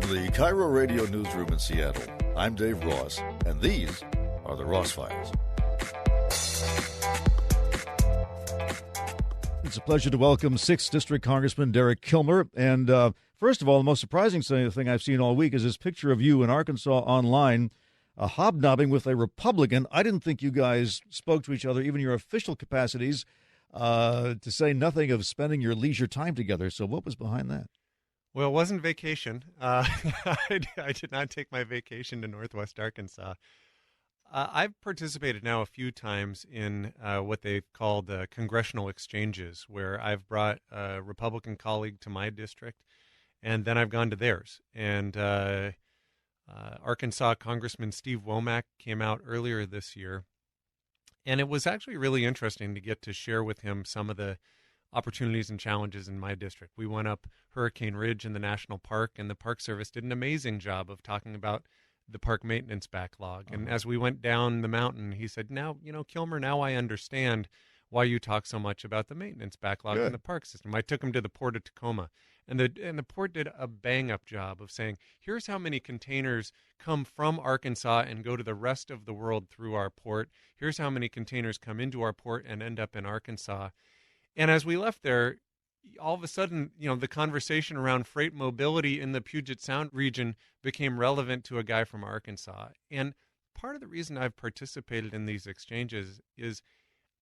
From the KIRO Radio newsroom in Seattle, I'm Dave Ross, and these are the Ross Files. It's a pleasure to welcome 6th District Congressman Derek Kilmer. And first of all, the most surprising thing I've seen all week is this picture of you in Arkansas online, hobnobbing with a Republican. I didn't think you guys spoke to each other, even your official capacities, to say nothing of spending your leisure time together. So what was behind that? Well, it wasn't vacation. I did not take my vacation to Northwest Arkansas. I've participated now a few times in what they've called congressional exchanges, where I've brought a Republican colleague to my district, and then I've gone to theirs. And Arkansas Congressman Steve Womack came out earlier this year, and it was actually really interesting to get to share with him some of the opportunities and challenges in my district. We went up Hurricane Ridge in the National Park, and the Park Service did an amazing job of talking about the park maintenance backlog. And as we went down the mountain, he said, now, Kilmer, now I understand why you talk so much about the maintenance backlog in the park system. I took him to the Port of Tacoma, and the port did a bang-up job of saying, here's how many containers come from Arkansas and go to the rest of the world through our port. Here's how many containers come into our port and end up in Arkansas. And as we left there, all of a sudden, the conversation around freight mobility in the Puget Sound region became relevant to a guy from Arkansas. And part of the reason I've participated in these exchanges is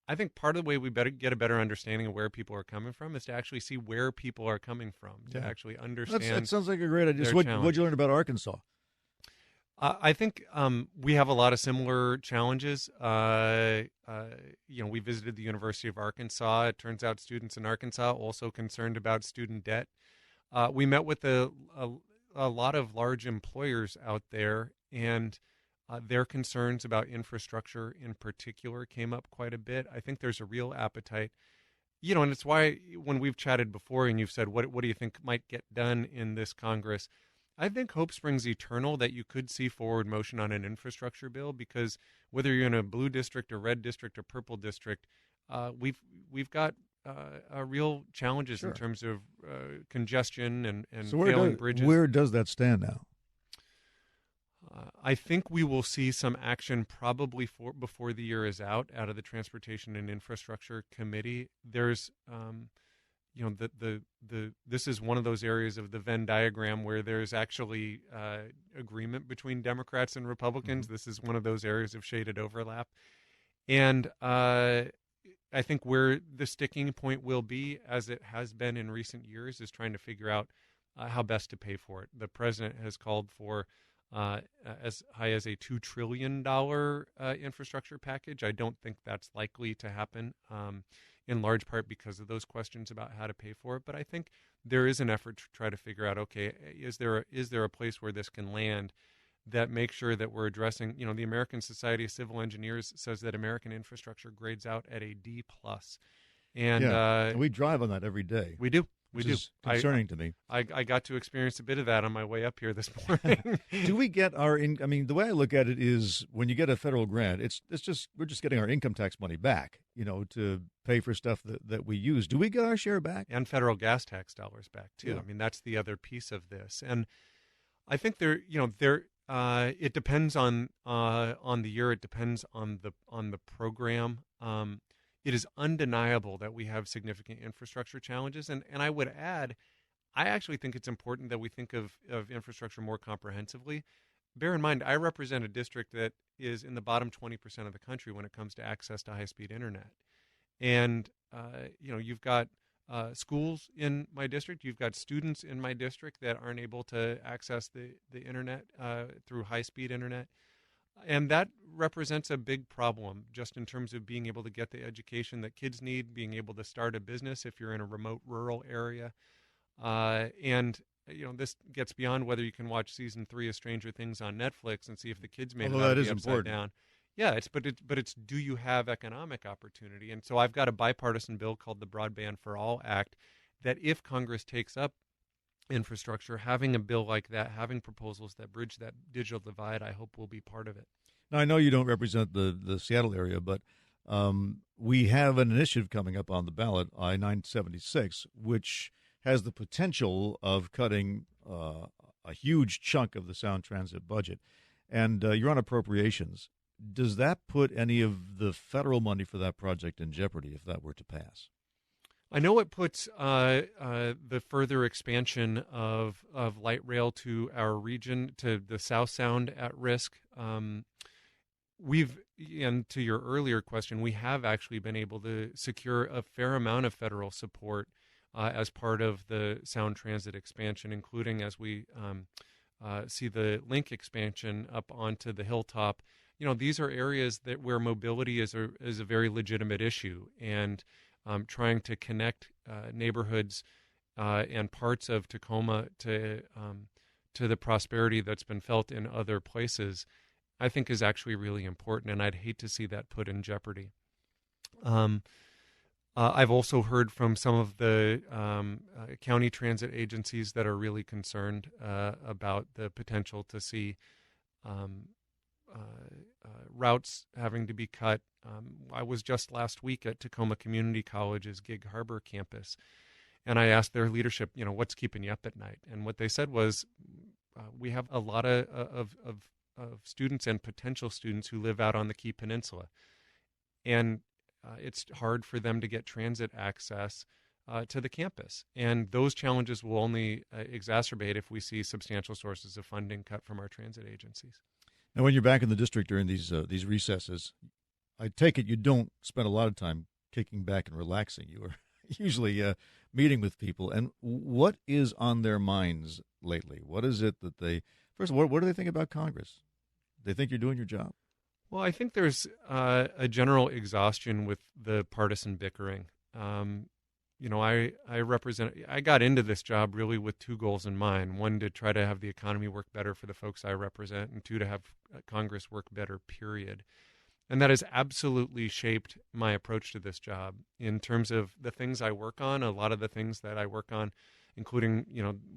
I think part of the way we better get a better understanding of where people are coming from is to actually see where people are coming from, to actually understand. That sounds like a great idea. So what'd you learn about Arkansas? I think we have a lot of similar challenges. We visited the University of Arkansas. It turns out students in Arkansas also concerned about student debt. We met with a lot of large employers out there, and their concerns about infrastructure in particular came up quite a bit. I think there's a real appetite, and it's why when we've chatted before and you've said, what do you think might get done in this Congress? I think hope springs eternal that you could see forward motion on an infrastructure bill, because whether you're in a blue district or red district or purple district, we've got real challenges in terms of congestion and failing bridges. Where does that stand now? I think we will see some action probably before the year is out of the Transportation and Infrastructure Committee. There's this is one of those areas of the Venn diagram where there's actually agreement between Democrats and Republicans. Mm-hmm. This is one of those areas of shaded overlap. And I think where the sticking point will be, as it has been in recent years, is trying to figure out how best to pay for it. The president has called for as high as a $2 trillion infrastructure package. I don't think that's likely to happen. In large part because of those questions about how to pay for it. But I think there is an effort to try to figure out, okay, is there a place where this can land that makes sure that we're addressing, the American Society of Civil Engineers says that American infrastructure grades out at a D+. And we drive on that every day. We do. Which is concerning to me. I got to experience a bit of that on my way up here this morning. Do we get the way I look at it is when you get a federal grant, we're just getting our income tax money back, to pay for stuff that we use. Do we get our share back? And federal gas tax dollars back too. Yeah. I mean, that's the other piece of this. And I think it depends on the year. It depends on the program. It is undeniable that we have significant infrastructure challenges. And I would add, I actually think it's important that we think of infrastructure more comprehensively. Bear in mind, I represent a district that is in the bottom 20% of the country when it comes to access to high-speed internet. And, you've got schools in my district. You've got students in my district that aren't able to access the internet through high-speed internet. And that represents a big problem just in terms of being able to get the education that kids need, being able to start a business if you're in a remote rural area. This gets beyond whether you can watch season 3 of Stranger Things on Netflix and see if the kids made it out of the upside down. Yeah, it's do you have economic opportunity? And so I've got a bipartisan bill called the Broadband for All Act that if Congress takes up infrastructure, having a bill like that, having proposals that bridge that digital divide, I hope will be part of it. Now, I know you don't represent the Seattle area, but we have an initiative coming up on the ballot, I-976, which has the potential of cutting a huge chunk of the Sound Transit budget, and you're on appropriations. Does that put any of the federal money for that project in jeopardy if that were to pass? I know it puts the further expansion of light rail to our region, to the South Sound, at risk. And to your earlier question, we have actually been able to secure a fair amount of federal support as part of the Sound Transit expansion, including as we see the link expansion up onto the hilltop. These are areas where mobility is a very legitimate issue, and trying to connect neighborhoods and parts of Tacoma to the prosperity that's been felt in other places, I think is actually really important, and I'd hate to see that put in jeopardy. I've also heard from some of the county transit agencies that are really concerned about the potential to see routes having to be cut. I was just last week at Tacoma Community College's Gig Harbor campus, and I asked their leadership, what's keeping you up at night? And what they said was, we have a lot of students and potential students who live out on the Key Peninsula, and it's hard for them to get transit access to the campus. And those challenges will only exacerbate if we see substantial sources of funding cut from our transit agencies. Now, when you're back in the district during these recesses, I take it you don't spend a lot of time kicking back and relaxing. You are usually meeting with people. And what is on their minds lately? What is it that first of all, what do they think about Congress? They think you're doing your job? Well, I think there's a general exhaustion with the partisan bickering. I got into this job really with two goals in mind. One, to try to have the economy work better for the folks I represent, and two, to have Congress work better, period. And that has absolutely shaped my approach to this job in terms of the things I work on. A lot of the things that I work on, including,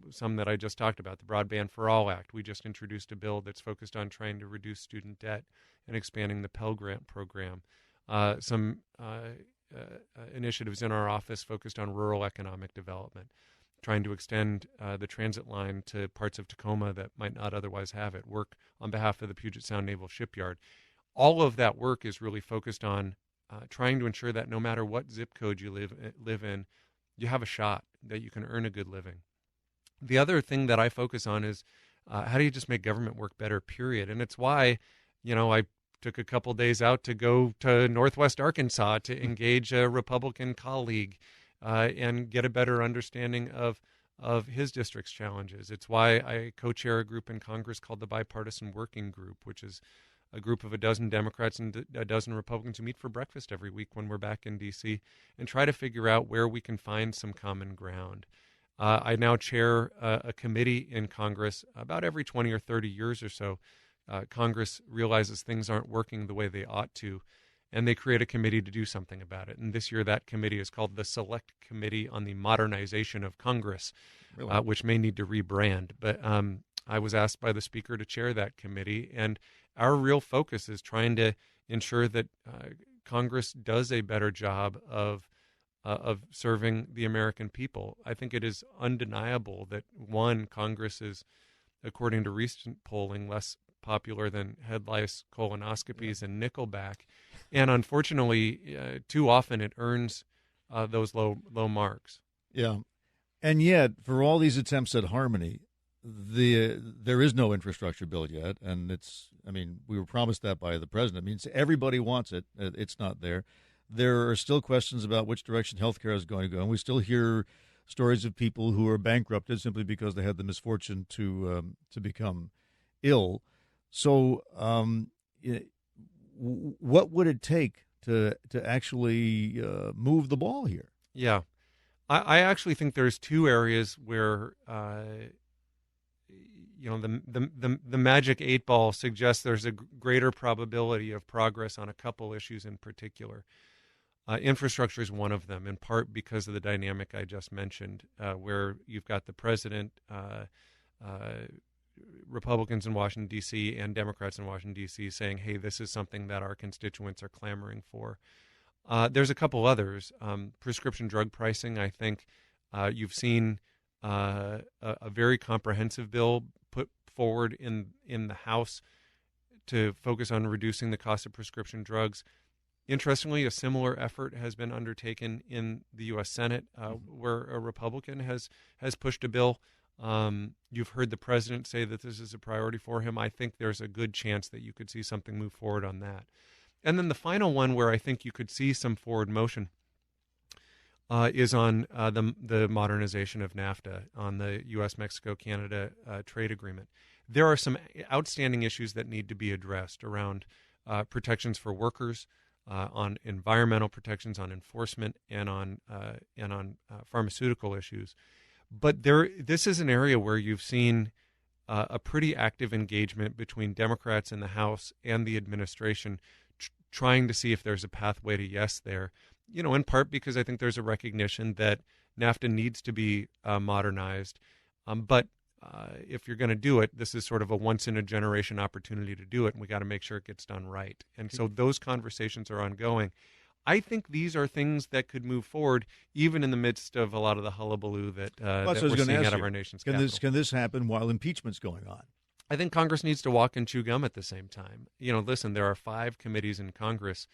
some that I just talked about, the Broadband for All Act. We just introduced a bill that's focused on trying to reduce student debt and expanding the Pell Grant program. Some initiatives in our office focused on rural economic development, trying to extend the transit line to parts of Tacoma that might not otherwise have it, work on behalf of the Puget Sound Naval Shipyard. All of that work is really focused on trying to ensure that no matter what zip code you live in, you have a shot, that you can earn a good living. The other thing that I focus on is how do you just make government work better, period. And it's why, I took a couple days out to go to Northwest Arkansas to engage a Republican colleague and get a better understanding of his district's challenges. It's why I co-chair a group in Congress called the Bipartisan Working Group, which is a group of a dozen Democrats and a dozen Republicans who meet for breakfast every week when we're back in D.C. and try to figure out where we can find some common ground. I now chair a committee in Congress. About every 20 or 30 years or so, Congress realizes things aren't working the way they ought to, and they create a committee to do something about it. And this year that committee is called the Select Committee on the Modernization of Congress, really? Which may need to rebrand. But I was asked by the Speaker to chair that committee, and our real focus is trying to ensure that Congress does a better job of serving the American people. I think it is undeniable that, one, Congress is, according to recent polling, less popular than head lice, colonoscopies, and Nickelback. And unfortunately, too often it earns those low marks. Yeah. And yet, for all these attempts at harmony, there is no infrastructure bill yet. And we were promised that by the president. Everybody wants it. It's not there. There are still questions about which direction healthcare is going to go. And we still hear stories of people who are bankrupted simply because they had the misfortune to become ill. So what would it take to actually move the ball here? Yeah. I actually think there's two areas where the magic 8 ball suggests there's a greater probability of progress on a couple issues in particular. Infrastructure is one of them, in part because of the dynamic I just mentioned, where you've got the president, Republicans in Washington, D.C., and Democrats in Washington, D.C. saying, hey, this is something that our constituents are clamoring for. There's a couple others. Prescription drug pricing, I think you've seen a very comprehensive bill put forward in the House to focus on reducing the cost of prescription drugs. Interestingly, a similar effort has been undertaken in the U.S. Senate, where a Republican has pushed a bill. You've heard the president say that this is a priority for him. I think there's a good chance that you could see something move forward on that. And then the final one where I think you could see some forward motion is on the modernization of NAFTA, on the U.S., Mexico, Canada trade agreement. There are some outstanding issues that need to be addressed around protections for workers, on environmental protections, on enforcement, and on pharmaceutical issues. But this is an area where you've seen a pretty active engagement between Democrats in the House and the administration, trying to see if there's a pathway to yes there. In part because I think there's a recognition that NAFTA needs to be modernized. But if you're going to do it, this is sort of a once-in-a-generation opportunity to do it, and we got to make sure it gets done right. And so those conversations are ongoing. I think these are things that could move forward, even in the midst of a lot of the hullabaloo that we're seeing out of our nation's capital. Can this happen while impeachment's going on? I think Congress needs to walk and chew gum at the same time. Listen, there are 5 committees in Congress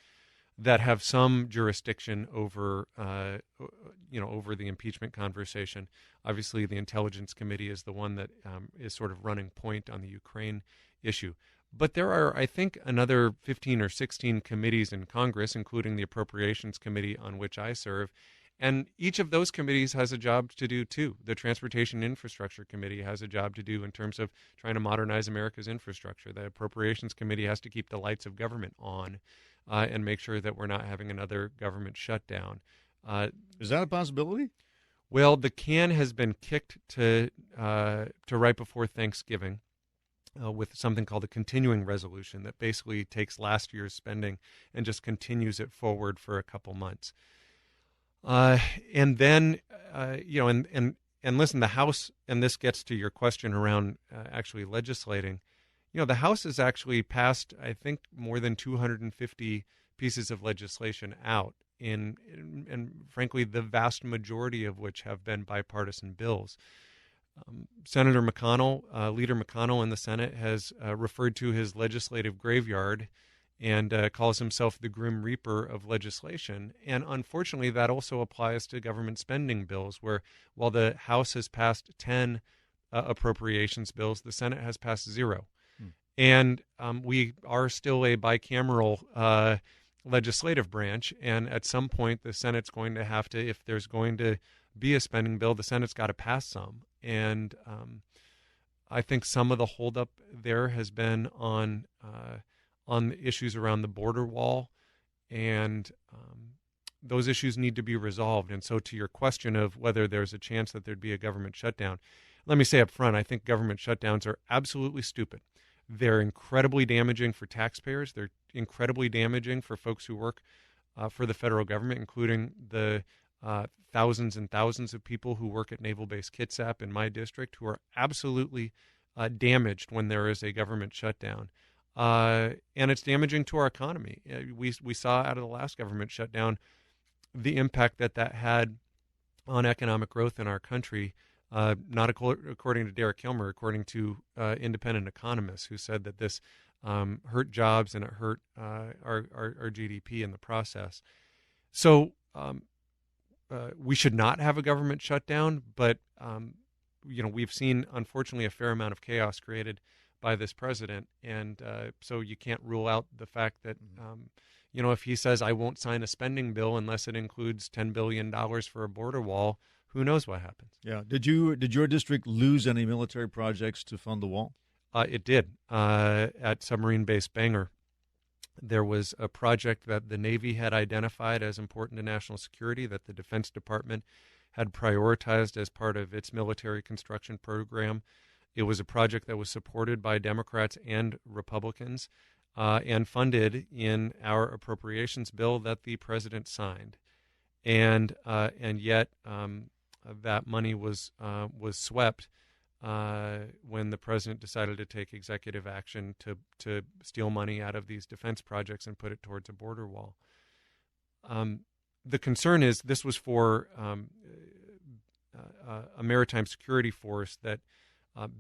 that have some jurisdiction over, over the impeachment conversation. Obviously, the Intelligence Committee is the one that is sort of running point on the Ukraine issue. But there are, I think, another 15 or 16 committees in Congress, including the Appropriations Committee on which I serve. And each of those committees has a job to do, too. The Transportation Infrastructure Committee has a job to do in terms of trying to modernize America's infrastructure. The Appropriations Committee has to keep the lights of government on and make sure that we're not having another government shutdown. Is that a possibility? Well, the can has been kicked to right before Thanksgiving with something called a continuing resolution that basically takes last year's spending and just continues it forward for a couple months. And then, and listen, the House, and this gets to your question around actually legislating, the House has actually passed, I think, more than 250 pieces of legislation out, and frankly, the vast majority of which have been bipartisan bills. Senator McConnell, Leader McConnell in the Senate, has referred to his legislative graveyard and calls himself the Grim Reaper of legislation. And unfortunately, that also applies to government spending bills, where while the House has passed 10 appropriations bills, the Senate has passed 0. And we are still a bicameral legislative branch, and at some point the Senate's going to have to, if there's going to be a spending bill, the Senate's got to pass some. And I think some of the holdup there has been on the issues around the border wall, and those issues need to be resolved. And so to your question of whether there's a chance that there'd be a government shutdown, let me say up front, I think government shutdowns are absolutely stupid. They're incredibly damaging for taxpayers. They're incredibly damaging for folks who work for the federal government, including the thousands and thousands of people who work at Naval Base Kitsap in my district, who are absolutely damaged when there is a government shutdown. And it's damaging to our economy. We saw out of the last government shutdown the impact that had on economic growth in our country. Not according to Derek Kilmer, according to independent economists who said that this hurt jobs and it hurt our GDP in the process. So we should not have a government shutdown, but we've seen, unfortunately, a fair amount of chaos created by this president, and so you can't rule out the fact that if he says I won't sign a spending bill unless it includes $10 billion for a border wall, who knows what happens? Yeah. Did your district lose any military projects to fund the wall? It did. At Submarine Base Bangor, there was a project that the Navy had identified as important to national security that the Defense Department had prioritized as part of its military construction program. It was a project that was supported by Democrats and Republicans and funded in our appropriations bill that the president signed. And yet that money was swept when the president decided to take executive action to steal money out of these defense projects and put it towards a border wall. The concern is this was for a maritime security force that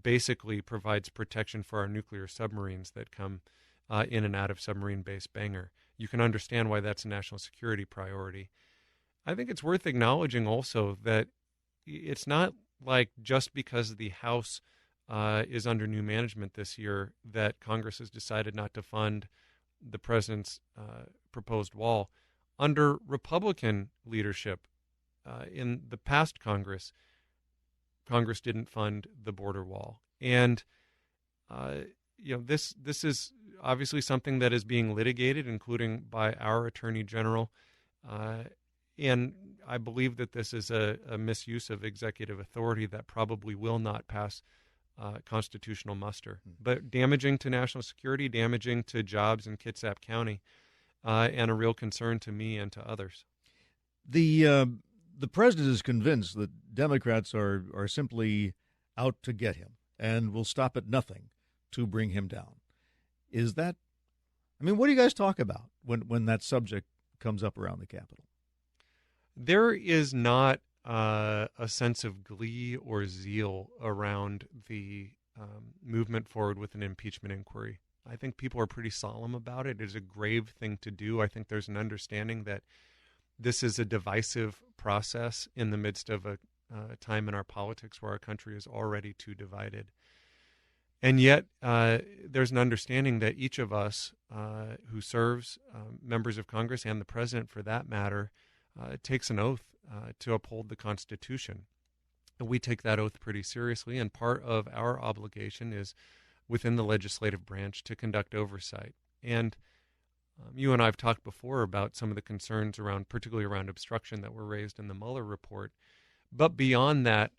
basically provides protection for our nuclear submarines that come in and out of submarine base Bangor. You can understand why that's a national security priority. I think it's worth acknowledging also that it's not like just because the House is under new management this year that Congress has decided not to fund the president's proposed wall. Under Republican leadership in the past Congress didn't fund the border wall. And this is obviously something that is being litigated, including by our Attorney General. And I believe that this is a misuse of executive authority that probably will not pass constitutional muster, but damaging to national security, damaging to jobs in Kitsap County, and a real concern to me and to others. The president is convinced that Democrats are simply out to get him and will stop at nothing to bring him down. Is that, I mean, what do you guys talk about when that subject comes up around the Capitol? There is not a sense of glee or zeal around the movement forward with an impeachment inquiry. I think people are pretty solemn about it. It is a grave thing to do. I think there's an understanding that this is a divisive process in the midst of a time in our politics where our country is already too divided. And yet there's an understanding that each of us who serves, members of Congress and the president for that matter, takes an oath to uphold the Constitution. And we take that oath pretty seriously, and part of our obligation is within the legislative branch to conduct oversight. And you and I have talked before about some of the concerns around, particularly around obstruction, that were raised in the Mueller report. But beyond that,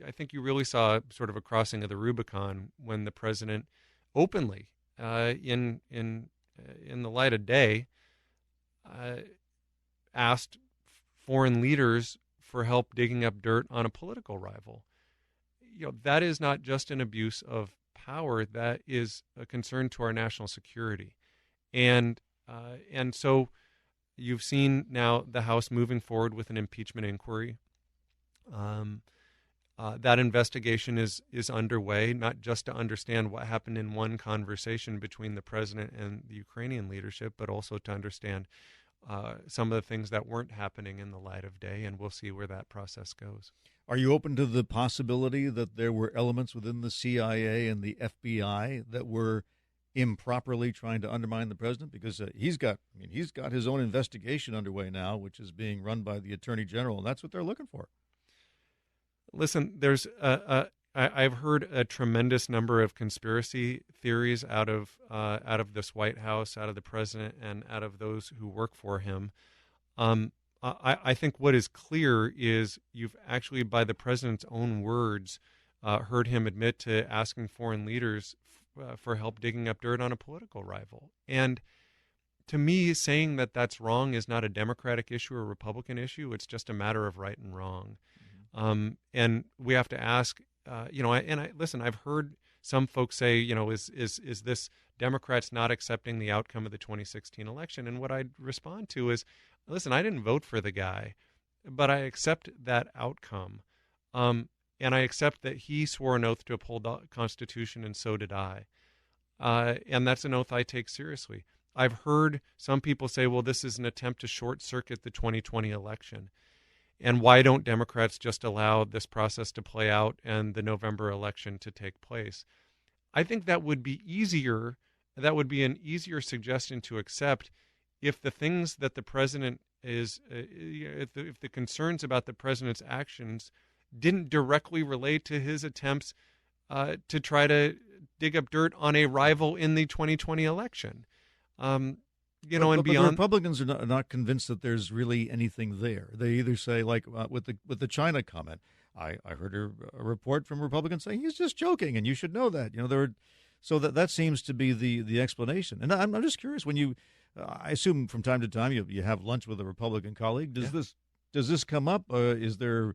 I think you really saw sort of a crossing of the Rubicon when the president openly, in the light of day, asked foreign leaders for help digging up dirt on a political rival. That is not just an abuse of power. That is a concern to our national security. And so you've seen now the House moving forward with an impeachment inquiry. That investigation is underway, not just to understand what happened in one conversation between the president and the Ukrainian leadership, but also to understand some of the things that weren't happening in the light of day, and we'll see where that process goes. Are you open to the possibility that there were elements within the CIA and the FBI that were improperly trying to undermine the president? Because he's got his own investigation underway now, which is being run by the Attorney General, and that's what they're looking for. Listen, there's I've heard a tremendous number of conspiracy theories out of this White House, out of the president, and out of those who work for him. I think what is clear is you've actually, by the president's own words, heard him admit to asking foreign leaders for help digging up dirt on a political rival. And to me, saying that that's wrong is not a Democratic issue or a Republican issue. It's just a matter of right and wrong. And we have to ask, listen, I've heard some folks say, is this Democrats not accepting the outcome of the 2016 election? And what I'd respond to is, listen, I didn't vote for the guy, but I accept that outcome. And I accept that he swore an oath to uphold the Constitution, and so did I. And that's an oath I take seriously. I've heard some people say, well, this is an attempt to short-circuit the 2020 election. And why don't Democrats just allow this process to play out and the November election to take place? I think that would be easier. That would be an easier suggestion to accept if the things that the president is, if the concerns about the president's actions didn't directly relate to his attempts to try to dig up dirt on a rival in the 2020 election. But the Republicans are not convinced that there's really anything there. They either say, like with the China comment, I heard a report from Republicans saying he's just joking, and you should know that. So that seems to be the explanation. And I'm just curious, when you, I assume from time to time you have lunch with a Republican colleague. Does this come up? Do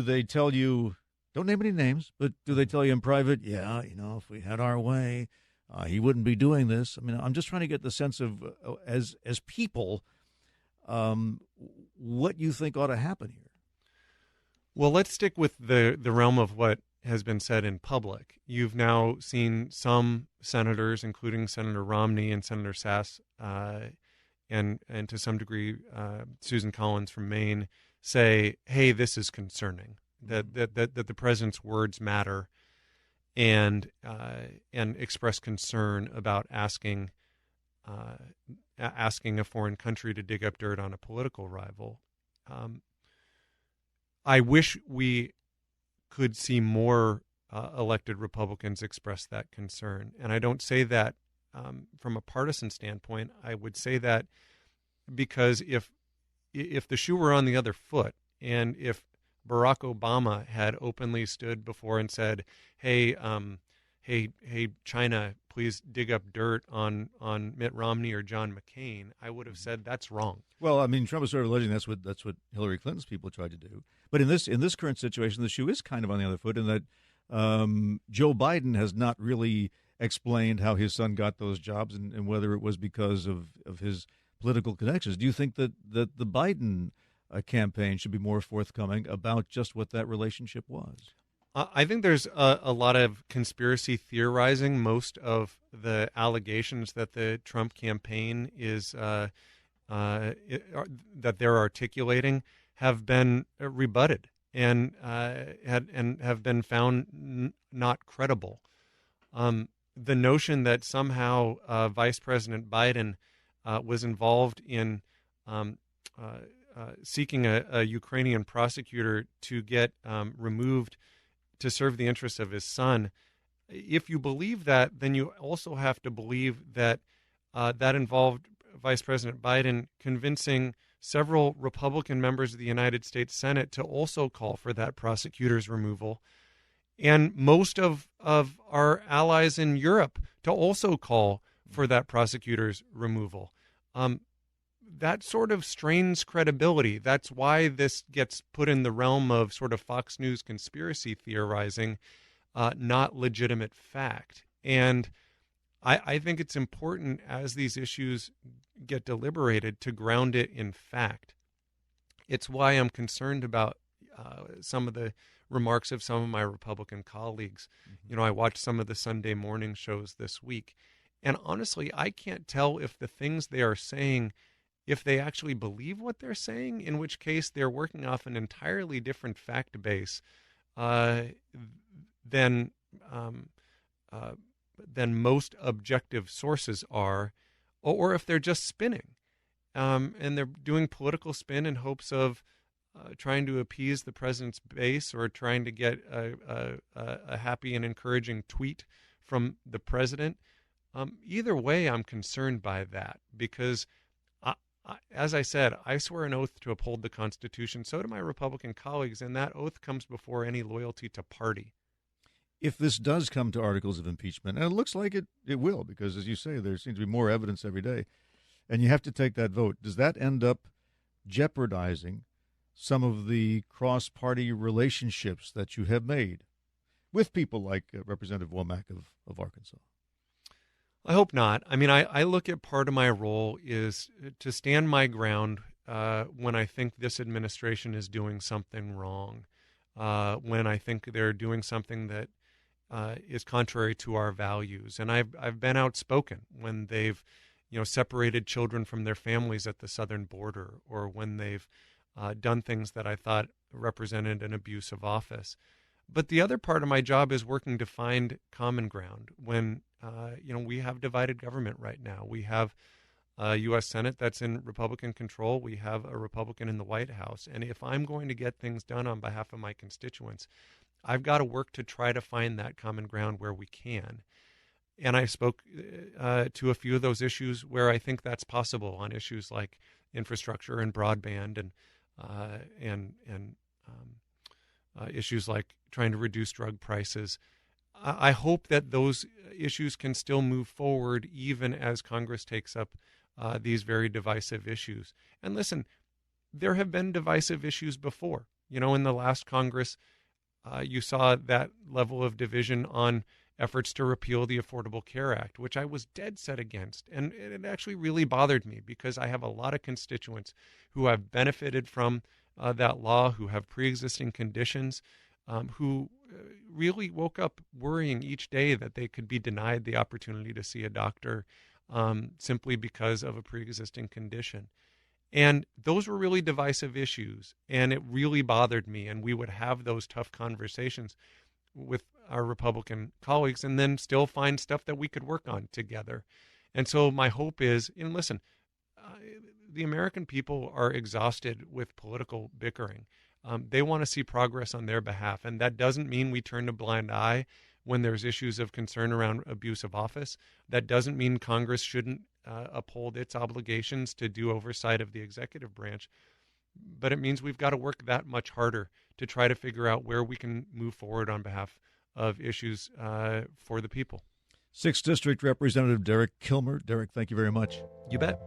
they tell you? Don't name any names, but do they tell you in private? Yeah, if we had our way, he wouldn't be doing this. I mean, I'm just trying to get the sense of, as people, what you think ought to happen here. Well, let's stick with the realm of what has been said in public. You've now seen some senators, including Senator Romney and Senator Sass, and to some degree Susan Collins from Maine, say, "Hey, this is concerning. That the president's words matter," and express concern about asking a foreign country to dig up dirt on a political rival. I wish we could see more elected Republicans express that concern. And I don't say that from a partisan standpoint. I would say that because if the shoe were on the other foot, and if Barack Obama had openly stood before and said, hey, China, please dig up dirt on Mitt Romney or John McCain, I would have said that's wrong. Well, I mean, Trump is sort of alleging that's what Hillary Clinton's people tried to do. But in this current situation, the shoe is kind of on the other foot in that Joe Biden has not really explained how his son got those jobs and whether it was because of his political connections. Do you think that the Biden campaign should be more forthcoming about just what that relationship was? I think there's a lot of conspiracy theorizing. Most of the allegations that the Trump campaign is that they're articulating have been rebutted and have been found not credible. The notion that somehow Vice President Biden was involved in seeking a Ukrainian prosecutor to get removed to serve the interests of his son, if you believe that, then you also have to believe that that involved Vice President Biden convincing several Republican members of the United States Senate to also call for that prosecutor's removal, and most of our allies in Europe to also call for that prosecutor's removal. That sort of strains credibility. That's why this gets put in the realm of sort of Fox News conspiracy theorizing, not legitimate fact. And I think it's important as these issues get deliberated to ground it in fact. It's why I'm concerned about some of the remarks of some of my Republican colleagues. Mm-hmm. You know, I watched some of the Sunday morning shows this week, and honestly, I can't tell if the things they are saying, if they actually believe what they're saying, in which case they're working off an entirely different fact base than most objective sources are, or if they're just spinning. And they're doing political spin in hopes of trying to appease the president's base or trying to get a happy and encouraging tweet from the president. Either way, I'm concerned by that because, as I said, I swear an oath to uphold the Constitution. So do my Republican colleagues, and that oath comes before any loyalty to party. If this does come to articles of impeachment, and it looks like it will, because, as you say, there seems to be more evidence every day, and you have to take that vote, does that end up jeopardizing some of the cross-party relationships that you have made with people like Representative Womack of Arkansas? I hope not. I mean, I look at part of my role is to stand my ground when I think this administration is doing something wrong, when I think they're doing something that is contrary to our values. And I've been outspoken when they've, separated children from their families at the southern border, or when they've done things that I thought represented an abuse of office. But the other part of my job is working to find common ground when, we have divided government right now. We have a U.S. Senate that's in Republican control. We have a Republican in the White House. And if I'm going to get things done on behalf of my constituents, I've got to work to try to find that common ground where we can. And I spoke to a few of those issues where I think that's possible, on issues like infrastructure and broadband and issues like trying to reduce drug prices. I hope that those issues can still move forward even as Congress takes up these very divisive issues. And listen, there have been divisive issues before. In the last Congress, you saw that level of division on efforts to repeal the Affordable Care Act, which I was dead set against. And it actually really bothered me because I have a lot of constituents who have benefited from that law, who have pre-existing conditions, who really woke up worrying each day that they could be denied the opportunity to see a doctor simply because of a pre-existing condition. And those were really divisive issues, and it really bothered me. And we would have those tough conversations with our Republican colleagues and then still find stuff that we could work on together. And so my hope is, and listen, the American people are exhausted with political bickering. They want to see progress on their behalf. And that doesn't mean we turn a blind eye when there's issues of concern around abuse of office. That doesn't mean Congress shouldn't uphold its obligations to do oversight of the executive branch. But it means we've got to work that much harder to try to figure out where we can move forward on behalf of issues for the people. 6th District Representative Derek Kilmer. Derek, thank you very much. You bet.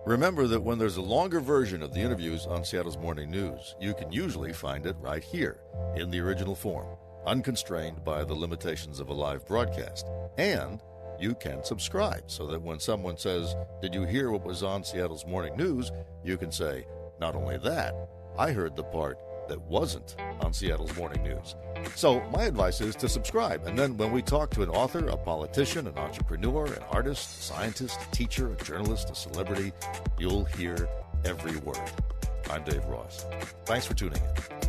Remember that when there's a longer version of the interviews on Seattle's Morning News, you can usually find it right here in the original form, unconstrained by the limitations of a live broadcast. And you can subscribe so that when someone says, "Did you hear what was on Seattle's Morning News?" you can say, "Not only that, I heard the part that wasn't on Seattle's Morning News." So my advice is to subscribe. And then when we talk to an author, a politician, an entrepreneur, an artist, a scientist, a teacher, a journalist, a celebrity, you'll hear every word. I'm Dave Ross. Thanks for tuning in.